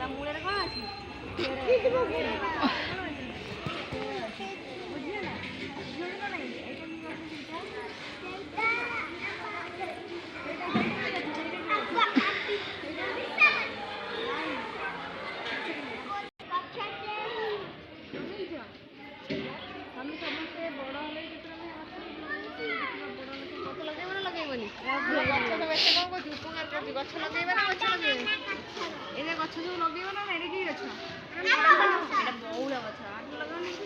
मूल कौन अच्छी गछ सब लगे ना ये कि गछ बहुल गछ लगे गछ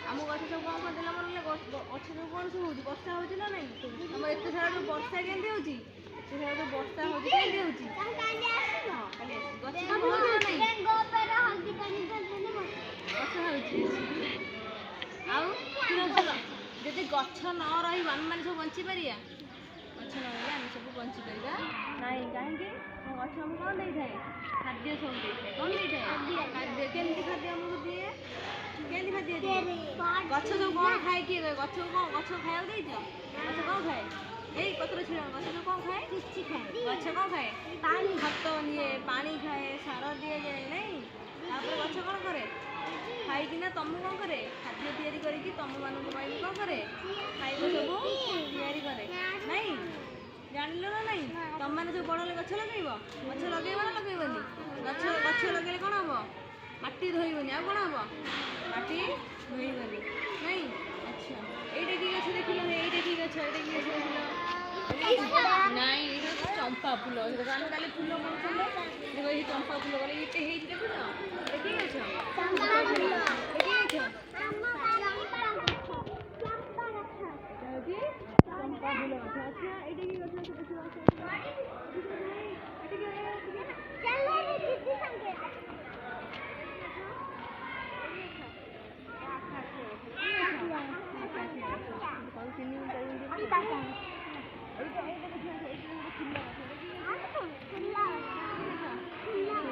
आम गछ सब कौन देला मन गछ सब कौन सब हो वर्षा हो ना नहीं आम एत सारा जो वर्षा केमती होती एत सारा जो वर्षा होती केमती होती जदि गछ न रही आम मैंने सब बंची पारिया गछ न रही आम सब बंची पारिबा नहीं कहीं गछ आम कौन दे थाए खाद्य सब दे थाए कौन दे थाए खाद्य केमती खाद्य आमको दिए केमती खाद्य दिए गछ सब कौन खाए किए गछ गछ खाया दे गछ कौन खाए यही पत्र छिड़ा गछ सब कौन खाए किसी खाए गछ कौन खाए पानी खत निए पानी खाए सार दिए जाए नहीं तापर गछ कौन करे खाइकिना तुम कौन करे खाद्य तैयारी करके तुम मानक कौन करे खाइब सब तैयारी करे नहीं जान ना नहीं तुम मैंने सब बड़ गछ लगे गछ लगे ना लगेबनी गछ गछ लगे कौन हम माटी धोबनी आ कौन हम माटी धोबनी नहीं अच्छा ये कि गछ देख लो ये कि गछ ये कि गछ देख लो नहीं ये चंपा फूल आम काली फूल पड़े देखो ये चंपा फूल गले ये देख लो कि गछ चंपा फूल अच्छा ये कि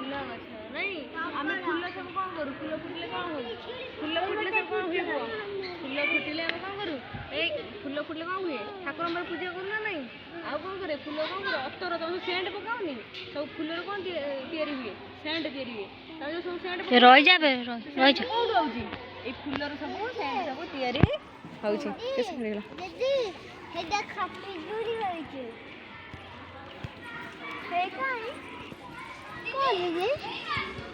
गछ नहीं आम फूल सब कौन करूँ फूल फुटिले कौन हो फूल फुटिले सब कौन हुए फूल फुटिले आम कौन करूँ ए फूल फुटिले कौन हुए ठाकुर पूजा करूँ ना नहीं आउ कौन करे फूल कौन कर अतर तुम सेंट पकाओनी सब फूल कौन तैयारी हुए सेंट तैयारी हुए जो सब सेंट रही जाए ये फूलर सब सेंट सब तैयारी होउची कैसे मिलला दीदी हे देख पिजुरी होइची हे काई कोन दीदी